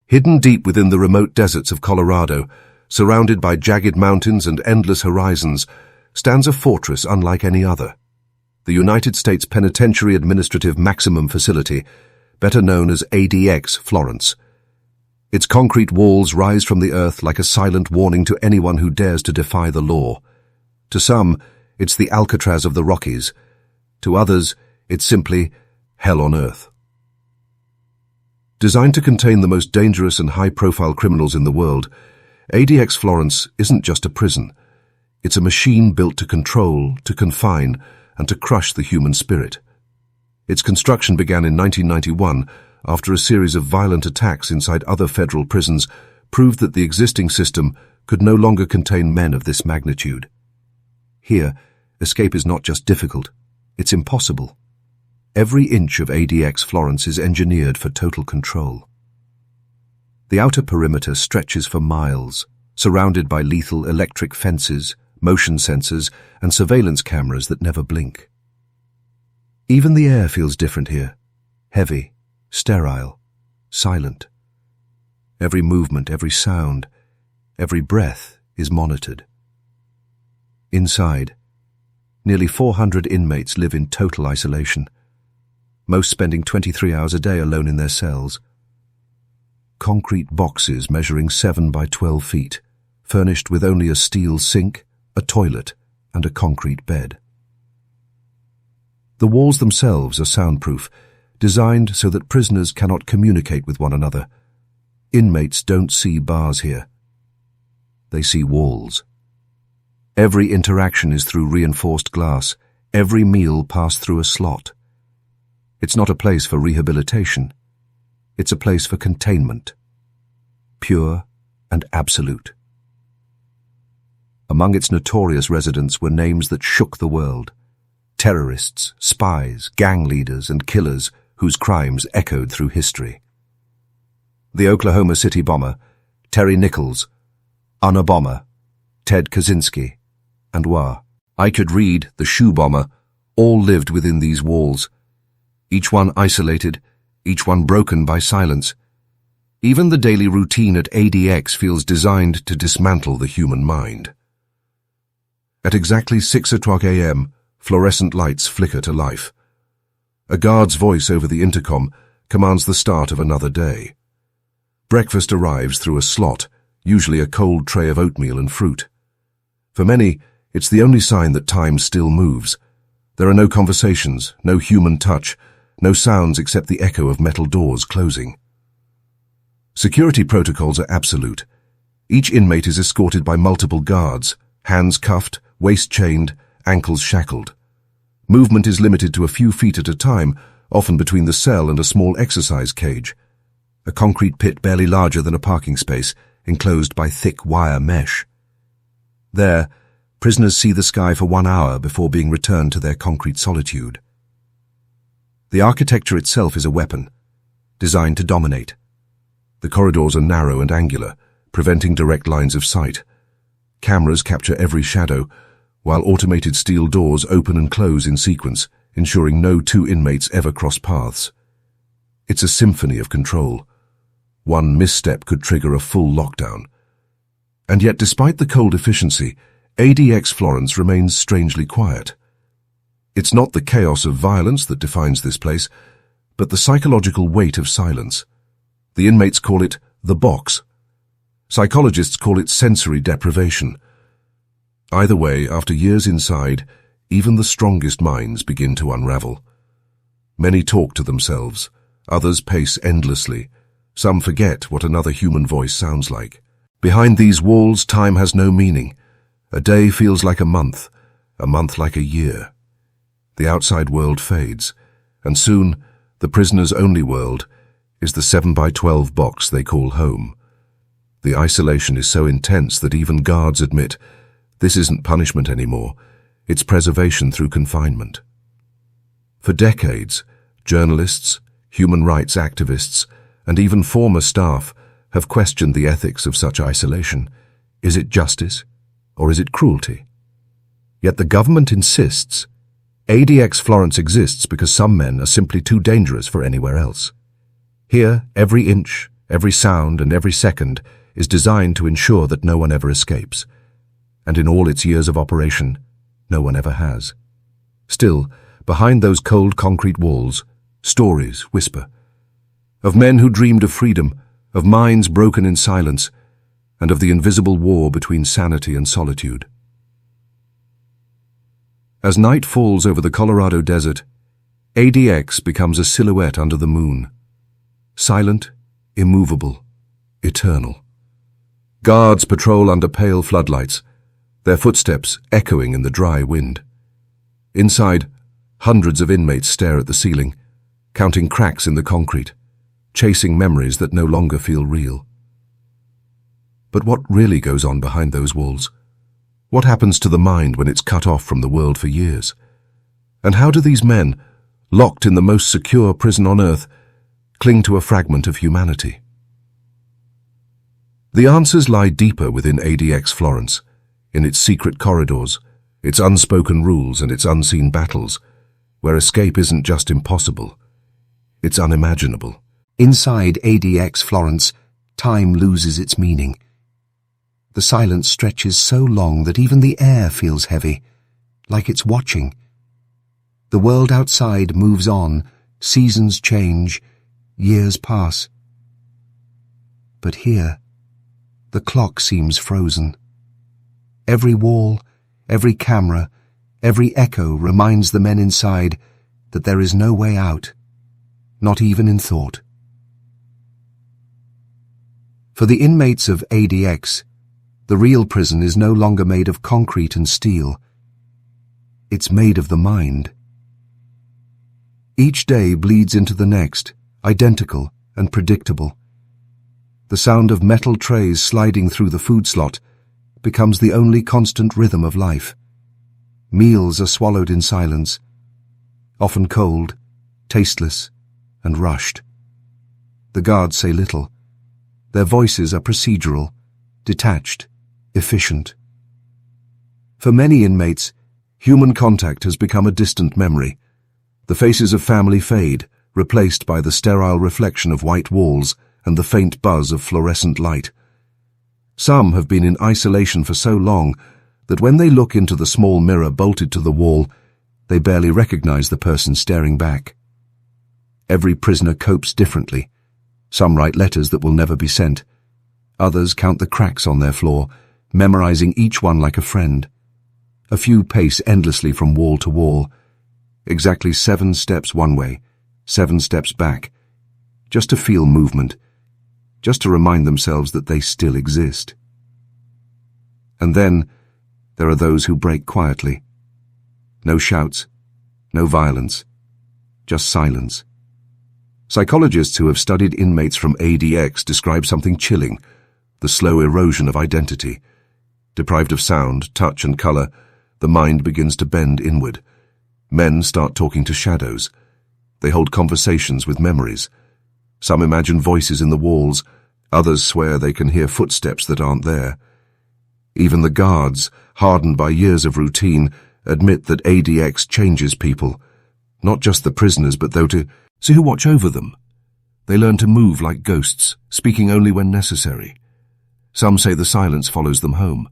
Hidden deep within the remote deserts of Colorado, surrounded by jagged mountains and endless horizons, stands a fortress unlike any other. The United States Penitentiary Administrative Maximum Facility, better known as ADX Florence. Its concrete walls rise from the earth like a silent warning to anyone who dares to defy the law. To some, it's the Alcatraz of the Rockies. To others, it's simply hell on earth. Designed to contain the most dangerous and high-profile criminals in the world, ADX Florence isn't just a prison. It's a machine built to control, to confine, and to crush the human spirit. Its construction began in 1991 after a series of violent attacks inside other federal prisons proved that the existing system could no longer contain men of this magnitude. Here, escape is not just difficult, it's impossible. Every inch of ADX Florence is engineered for total control. The outer perimeter stretches for miles, surrounded by lethal electric fences, motion sensors, and surveillance cameras that never blink. Even the air feels different here. Heavy, sterile, silent. Every movement, every sound, every breath is monitored. Inside, nearly 400 inmates live in total isolation, most spending 23 hours a day alone in their cells. Concrete boxes measuring 7 by 12 feet, furnished with only a steel sink, a toilet, and a concrete bed. The walls themselves are soundproof, designed so that prisoners cannot communicate with one another. Inmates don't see bars here. They see walls. Every interaction is through reinforced glass, every meal passed through a slot. It's not a place for rehabilitation. It's a place for containment. Pure and absolute. Among its notorious residents were names that shook the world. Terrorists, spies, gang leaders, and killers whose crimes echoed through history. The Oklahoma City bomber, Terry Nichols, Unabomber, Ted Kaczynski, and I could read, the shoe bomber, all lived within these walls. Each one isolated, each one broken by silence. Even the daily routine at ADX feels designed to dismantle the human mind. At exactly 6 o'clock a.m., fluorescent lights flicker to life. A guard's voice over the intercom commands the start of another day. Breakfast arrives through a slot, usually a cold tray of oatmeal and fruit. For many, it's the only sign that time still moves. There are no conversations, no human touch, no sounds except the echo of metal doors closing. Security protocols are absolute. Each inmate is escorted by multiple guards, hands cuffed, waist chained, ankles shackled. Movement is limited to a few feet at a time, often between the cell and a small exercise cage. A concrete pit barely larger than a parking space, enclosed by thick wire mesh. There, prisoners see the sky for 1 hour before being returned to their concrete solitude. The architecture itself is a weapon, designed to dominate. The corridors are narrow and angular, preventing direct lines of sight. Cameras capture every shadow, while automated steel doors open and close in sequence, ensuring no two inmates ever cross paths. It's a symphony of control. One misstep could trigger a full lockdown. And yet, despite the cold efficiency, ADX Florence remains strangely quiet. It's not the chaos of violence that defines this place, but the psychological weight of silence. The inmates call it the box. Psychologists call it sensory deprivation. Either way, after years inside, even the strongest minds begin to unravel. Many talk to themselves, others pace endlessly. Some forget what another human voice sounds like. Behind these walls, time has no meaning. A day feels like a month like a year. The outside world fades, and soon the prisoner's only world is the 7 by 12 box they call home. The isolation is so intense that even guards admit this isn't punishment anymore, it's preservation through confinement. For decades, journalists, human rights activists, and even former staff have questioned the ethics of such isolation. Is it justice, or is it cruelty? Yet the government insists. ADX Florence exists because some men are simply too dangerous for anywhere else. Here, every inch, Every sound and every second is designed to ensure that no one ever escapes. And in all its years of operation, no one ever has. Still, behind those cold concrete walls, stories whisper. Of men who dreamed of freedom, of minds broken in silence, and of the invisible war between sanity and solitude. As night falls over the Colorado desert, ADX becomes a silhouette under the moon. Silent, immovable, eternal. Guards patrol under pale floodlights, their footsteps echoing in the dry wind. Inside, hundreds of inmates stare at the ceiling, counting cracks in the concrete, chasing memories that no longer feel real. But what really goes on behind those walls? What happens to the mind when it's cut off from the world for years? And how do these men, locked in the most secure prison on earth, cling to a fragment of humanity? The answers lie deeper within ADX Florence, in its secret corridors, its unspoken rules and its unseen battles, where escape isn't just impossible, it's unimaginable. Inside ADX Florence, time loses its meaning. The silence stretches so long that even the air feels heavy, like it's watching. The world outside moves on, seasons change, years pass. But here, the clock seems frozen. Every wall, every camera, every echo reminds the men inside that there is no way out, not even in thought. For the inmates of ADX, the real prison is no longer made of concrete and steel. It's made of the mind. Each day bleeds into the next, identical and predictable. The sound of metal trays sliding through the food slot becomes the only constant rhythm of life. Meals are swallowed in silence, often cold, tasteless, and rushed. The guards say little. Their voices are procedural, detached, efficient. For many inmates, human contact has become a distant memory. The faces of family fade, replaced by the sterile reflection of white walls and the faint buzz of fluorescent light. Some have been in isolation for so long that when they look into the small mirror bolted to the wall, they barely recognize the person staring back. Every prisoner copes differently. Some write letters that will never be sent. Others count the cracks on their floor, memorizing each one like a friend. A few pace endlessly from wall to wall, exactly 7 steps one way, 7 steps back, just to feel movement, just to remind themselves that they still exist. And then there are those who break quietly. No shouts, no violence, just silence. Psychologists who have studied inmates from ADX describe something chilling, the slow erosion of identity. Deprived of sound, touch and color, the mind begins to bend inward. Men start talking to shadows. They hold conversations with memories. Some imagine voices in the walls, others swear they can hear footsteps that aren't there. Even the guards, hardened by years of routine, admit that ADX changes people, not just the prisoners but those who watch over them. They learn to move like ghosts, speaking only when necessary. Some say the silence follows them home.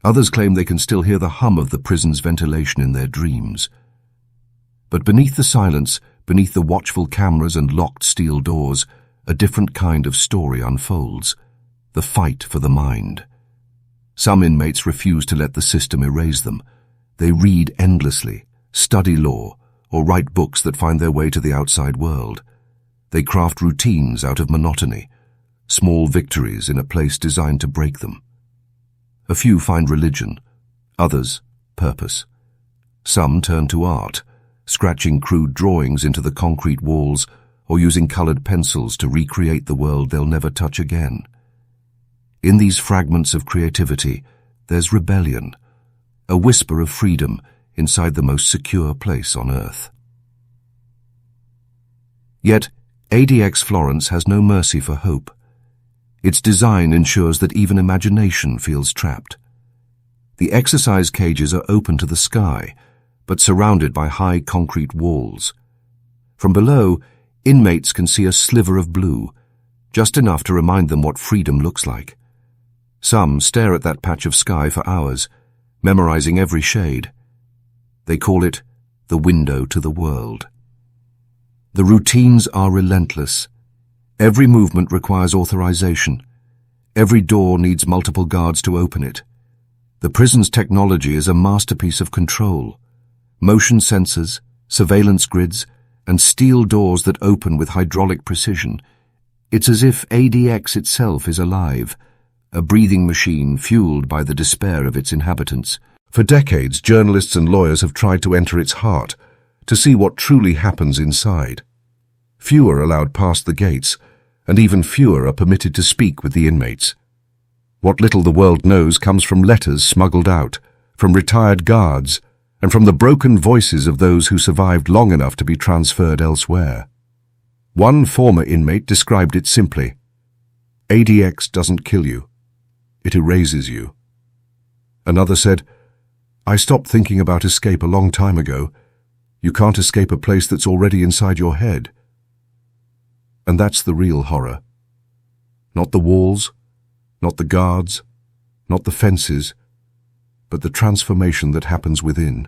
Others claim they can still hear the hum of the prison's ventilation in their dreams. But beneath the silence, beneath the watchful cameras and locked steel doors, a different kind of story unfolds. The fight for the mind. Some inmates refuse to let the system erase them. They read endlessly, study law, or write books that find their way to the outside world. They craft routines out of monotony, small victories in a place designed to break them. A few find religion, others purpose. Some turn to art, scratching crude drawings into the concrete walls or using colored pencils to recreate the world they'll never touch again. In these fragments of creativity, there's rebellion, a whisper of freedom inside the most secure place on earth. Yet, ADX Florence has no mercy for hope. Its design ensures that even imagination feels trapped. The exercise cages are open to the sky, but surrounded by high concrete walls. From below, inmates can see a sliver of blue, just enough to remind them what freedom looks like. Some stare at that patch of sky for hours, memorizing every shade. They call it the window to the world. The routines are relentless. Every movement requires authorization. Every door needs multiple guards to open it. The prison's technology is a masterpiece of control. Motion sensors, surveillance grids, and steel doors that open with hydraulic precision. It's as if ADX itself is alive, a breathing machine fueled by the despair of its inhabitants. For decades, journalists and lawyers have tried to enter its heart, to see what truly happens inside. Few are allowed past the gates, and even fewer are permitted to speak with the inmates. What little the world knows comes from letters smuggled out, from retired guards, and from the broken voices of those who survived long enough to be transferred elsewhere. One former inmate described it simply: ADX doesn't kill you, it erases you. Another said, I stopped thinking about escape a long time ago. You can't escape a place that's already inside your head. And that's the real horror. Not the walls, not the guards, not the fences, but the transformation that happens within.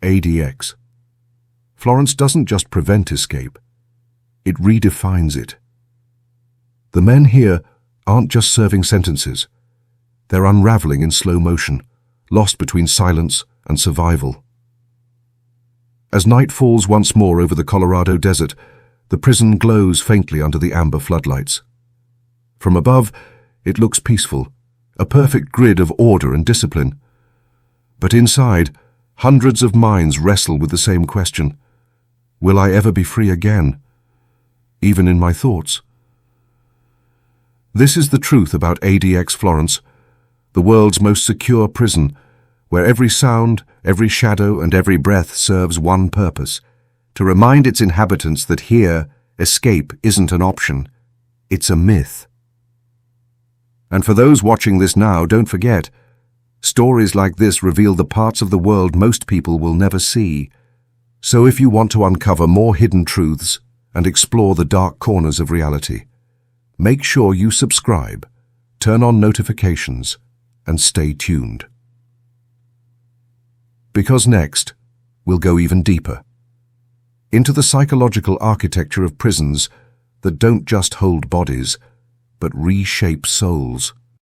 ADX. Florence doesn't just prevent escape, it redefines it. The men here aren't just serving sentences. They're unraveling in slow motion, lost between silence and survival. As night falls once more over the Colorado desert, the prison glows faintly under the amber floodlights. From above, it looks peaceful, a perfect grid of order and discipline. But inside, hundreds of minds wrestle with the same question: will I ever be free again? Even in my thoughts. This is the truth about ADX Florence, the world's most secure prison, where every sound, every shadow, and every breath serves one purpose: to remind its inhabitants that here, escape isn't an option, it's a myth. And for those watching this now, don't forget, stories like this reveal the parts of the world most people will never see. So if you want to uncover more hidden truths and explore the dark corners of reality, make sure you subscribe, turn on notifications, and stay tuned. Because next, we'll go even deeper, into the psychological architecture of prisons that don't just hold bodies, but reshape souls.